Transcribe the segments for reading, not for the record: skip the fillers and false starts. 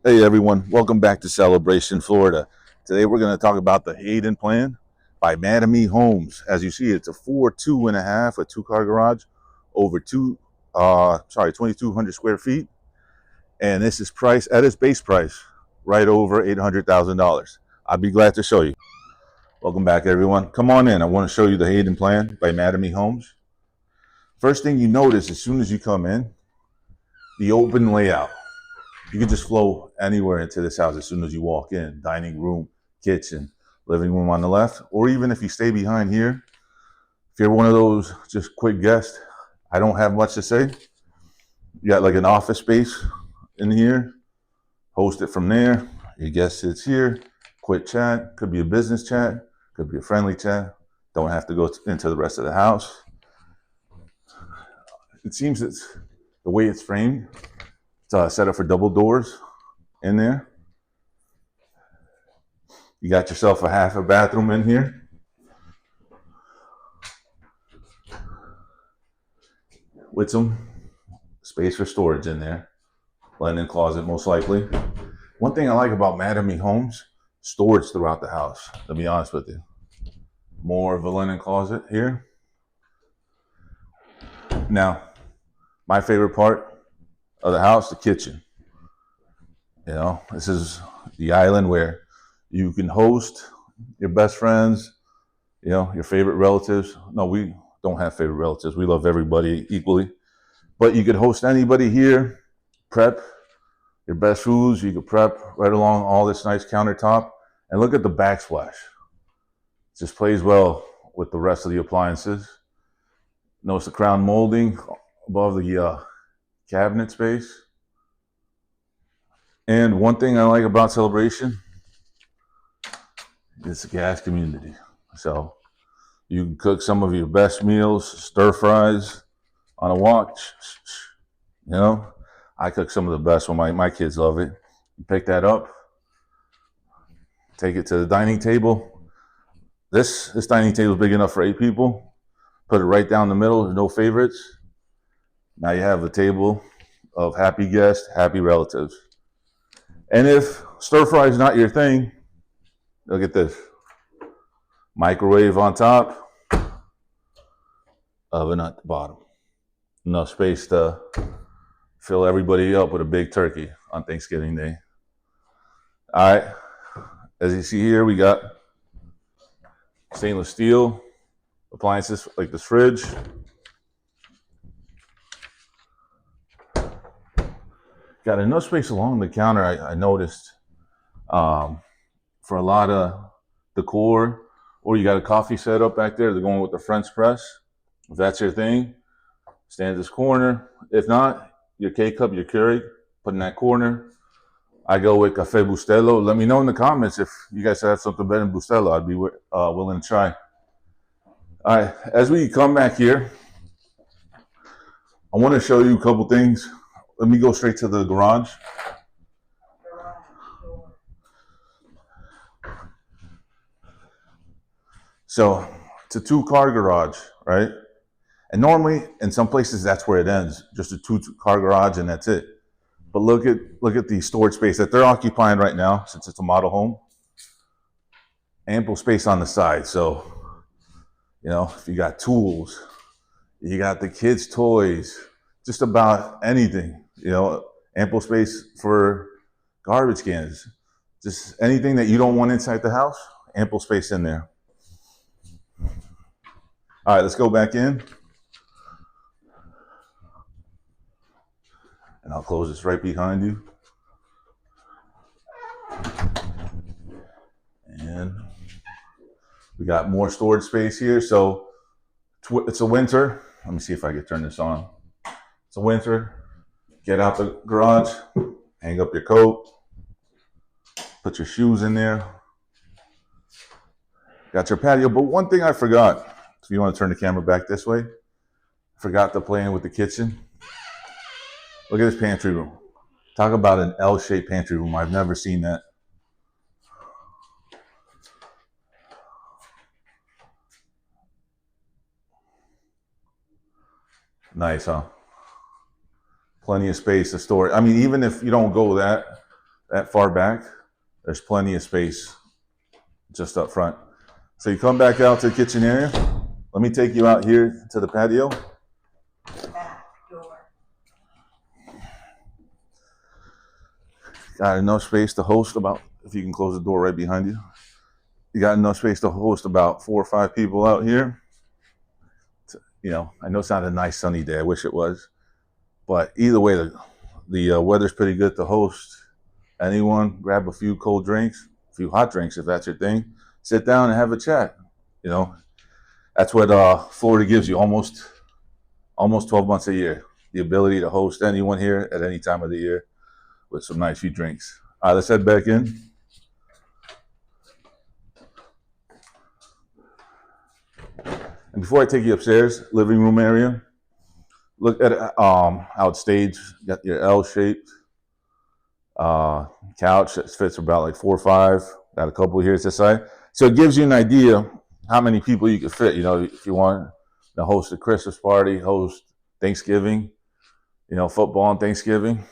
Hey everyone, welcome back to Celebration, Florida. Today we're going to talk about the Hayden plan by Mattamys Homes. As you see, it's a 2.5, a two-car garage, over 2,200 square feet, and this is priced at its base price, right over $800,000. I'd be glad to show you. Welcome back, everyone. Come on in. I want to show you the Hayden plan by Mattamys Homes. First thing you notice as soon as you come in, the open layout. You can just flow anywhere into this house as soon as you walk in. Dining room, kitchen, living room on the left, or even if you stay behind here, if you're one of those just quick guests, I don't have much to say. You got like an office space in here, host it from there. Your guest sits here, quick chat, could be a business chat, could be a friendly chat. Don't have to go into the rest of the house. It seems it's the way it's framed. It's set up for double doors in there. You got yourself a half a bathroom in here. With some space for storage in there. Linen closet most likely. One thing I like about Mattamys Homes, storage throughout the house, to be honest with you. More of a linen closet here. Now, my favorite part of the house, the kitchen. You know, this is the island where you can host your best friends, you know, your favorite relatives. No, we don't have favorite relatives. We love everybody equally. But you could host anybody here, prep your best foods. You could prep right along all this nice countertop. And look at the backsplash. It just plays well with the rest of the appliances. Notice the crown molding above the cabinet space. And one thing I like about Celebration is the gas community. So you can cook some of your best meals, stir fries on a walk. You know, I cook some of the best when my kids love it. You pick that up, take it to the dining table. This dining table is big enough for 8 people. Put it right down the middle. There's no favorites. Now you have a table of happy guests, happy relatives. And if stir fry is not your thing, look at this. Microwave on top, oven at the bottom. Enough space to fill everybody up with a big turkey on Thanksgiving Day. All right, as you see here, we got stainless steel appliances like this fridge. Got enough space along the counter, I noticed, for a lot of decor. Or you got a coffee set up back there. They're going with the French press. If that's your thing, stand this corner. If not, your K-cup, your Keurig, put in that corner. I go with Cafe Bustelo. Let me know in the comments if you guys have something better than Bustelo. I'd be willing to try. All right, as we come back here, I want to show you a couple things. Let me go straight to the garage. So it's a 2-car garage, right? And normally in some places that's where it ends, just a 2-car garage and that's it. But look at the storage space that they're occupying right now, since it's a model home. Ample space on the side. So, you know, if you got tools, you got the kids' toys, just about anything, you know, ample space for garbage cans, just anything that you don't want inside the house, ample space in there. All right, let's go back in. And I'll close this right behind you. And we got more storage space here. So it's a winter. Let me see if I can turn this on. It's a winter. Get out the garage, hang up your coat, put your shoes in there. Got your patio. But one thing I forgot, if you want to turn the camera back this way, I forgot to play in with the kitchen. Look at this pantry room. Talk about an L-shaped pantry room. I've never seen that. Nice, huh? Plenty of space to store. I mean, even if you don't go that that far back, there's plenty of space just up front. So you come back out to the kitchen area. Let me take you out here to the patio. Back door. Got enough space to host about, if you can close the door right behind you. You got enough space to host about 4 or 5 people out here. You know, I know it's not a nice sunny day. I wish it was. But either way, the weather's pretty good to host anyone. Grab a few cold drinks, a few hot drinks if that's your thing. Sit down and have a chat. You know, that's what Florida gives you almost 12 months a year. The ability to host anyone here at any time of the year with some nice few drinks. All right, let's head back in. And before I take you upstairs, living room area, look at how it's staged. You got your L-shaped couch that fits about like 4 or 5. Got a couple here to the side. So it gives you an idea how many people you could fit. You know, if you want to host a Christmas party, host Thanksgiving, you know, football on Thanksgiving.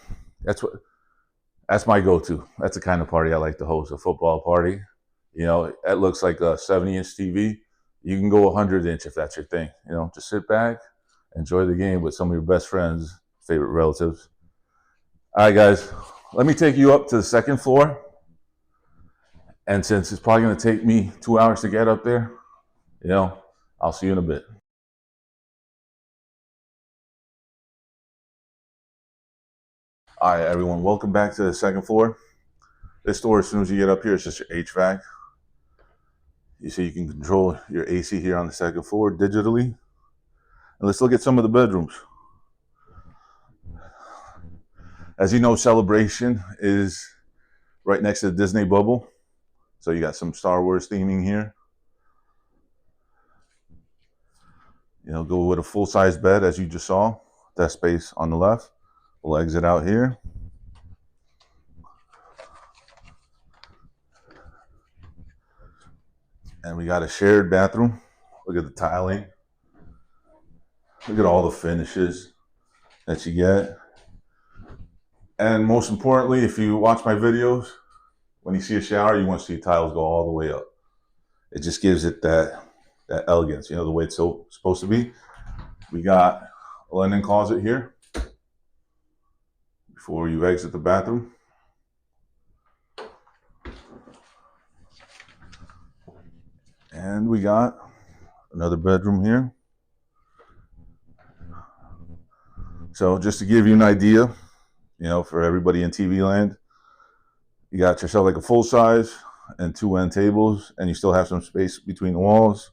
That's my go-to. That's the kind of party I like to host, a football party. You know, that looks like a 70-inch TV. You can go 100-inch if that's your thing. You know, just sit back, enjoy the game with some of your best friends, favorite relatives. All right, guys, let me take you up to the second floor. And since it's probably going to take me 2 hours to get up there, you know, I'll see you in a bit. All right, everyone, welcome back to the second floor. This door, as soon as you get up here, it's just your HVAC. You see you can control your AC here on the second floor digitally. And let's look at some of the bedrooms. As you know, Celebration is right next to the Disney bubble. So you got some Star Wars theming here. You know, go with a full-size bed, as you just saw. That space on the left. We'll exit out here. And we got a shared bathroom. Look at the tiling. Look at all the finishes that you get. And most importantly, if you watch my videos, when you see a shower, you want to see tiles go all the way up. It just gives it that elegance, you know, the way it's supposed to be. We got a linen closet here before you exit the bathroom. And we got another bedroom here. So just to give you an idea, you know, for everybody in TV land, you got yourself like a full size and 2 end tables, and you still have some space between the walls.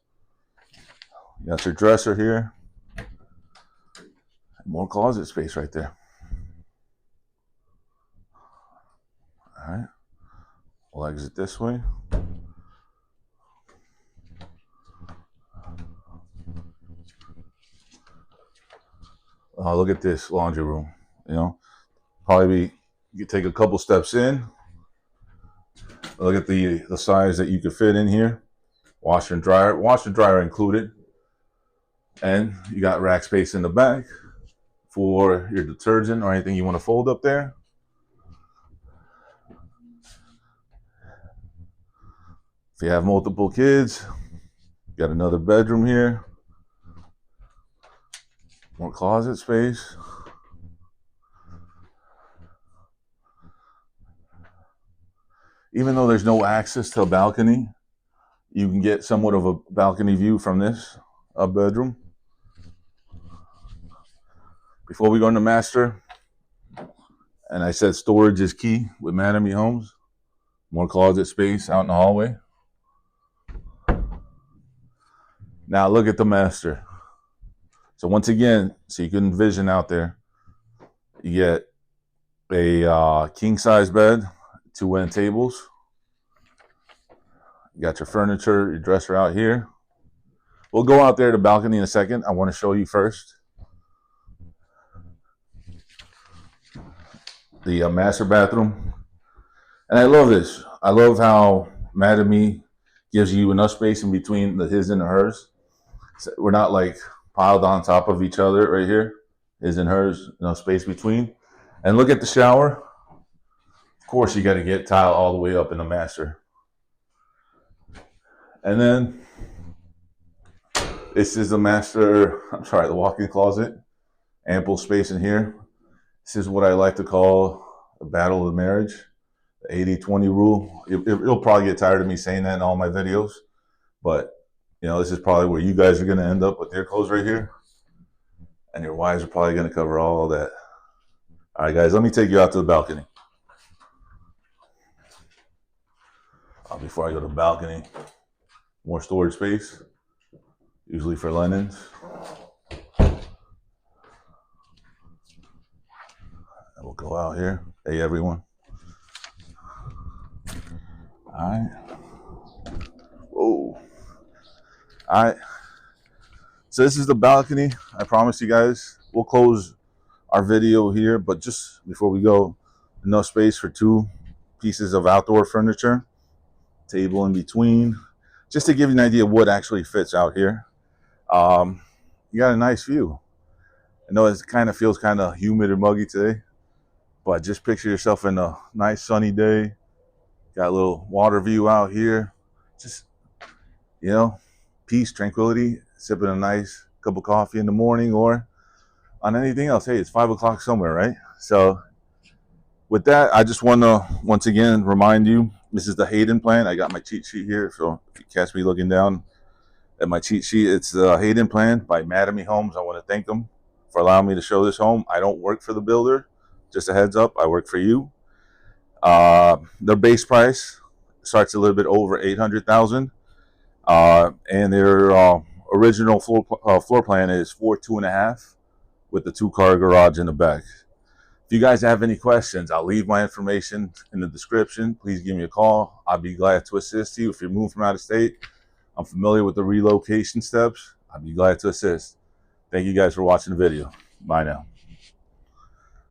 You got your dresser here. More closet space right there. All right. We'll exit this way. Look at this laundry room. You know, probably you take a couple steps in. Look at the size that you could fit in here. Washer and dryer included. And you got rack space in the back for your detergent or anything you want to fold up there. If you have multiple kids, you got another bedroom here. More closet space. Even though there's no access to a balcony, you can get somewhat of a balcony view from this bedroom. Before we go into master, and I said storage is key with Mattamys Homes. More closet space out in the hallway. Now look at the master. So once again, so you can envision out there, you get a king size bed, 2 end tables. You got your furniture, your dresser out here. We'll go out there to the balcony in a second. I want to show you first the master bathroom. And I love this. I love how Mattamy gives you enough space in between the his and the hers. So we're not like piled on top of each other right here. His and hers, enough space between. And look at the shower. Of course, you got to get tile all the way up in the master. And then this is the master, the walk-in closet. Ample space in here. This is what I like to call the battle of the marriage, the 80-20 rule. You'll probably get tired of me saying that in all my videos, but this is probably where you guys are going to end up with your clothes right here, and your wives are probably going to cover all that. All right, guys, let me take you out to the balcony. Before I go to the balcony, more storage space, usually for linens. And we'll go out here. Hey, everyone. All right. Whoa. All right. So this is the balcony. I promise you guys, we'll close our video here, but just before we go, enough space for 2 pieces of outdoor furniture, table in between, just to give you an idea of what actually fits out here. You got a nice view. I know it kind of feels kind of humid or muggy today, but just picture yourself in a nice sunny day. Got a little water view out here. Just, peace, tranquility, sipping a nice cup of coffee in the morning or on anything else. Hey, it's 5 o'clock somewhere, right? So with that, I just want to once again remind you, this is the Hayden plan. I got my cheat sheet here. So if you catch me looking down at my cheat sheet, it's the Hayden plan by Mattamys Homes. I want to thank them for allowing me to show this home. I don't work for the builder. Just a heads up, I work for you. Their base price starts a little bit over $800,000, and their original floor plan is 4 2.5 with the 2-car garage in the back. If you guys have any questions, I'll leave my information in the description. Please give me a call. I'll be glad to assist you. If you're moving from out of state, I'm familiar with the relocation steps. I'll be glad to assist. Thank you guys for watching the video. Bye now.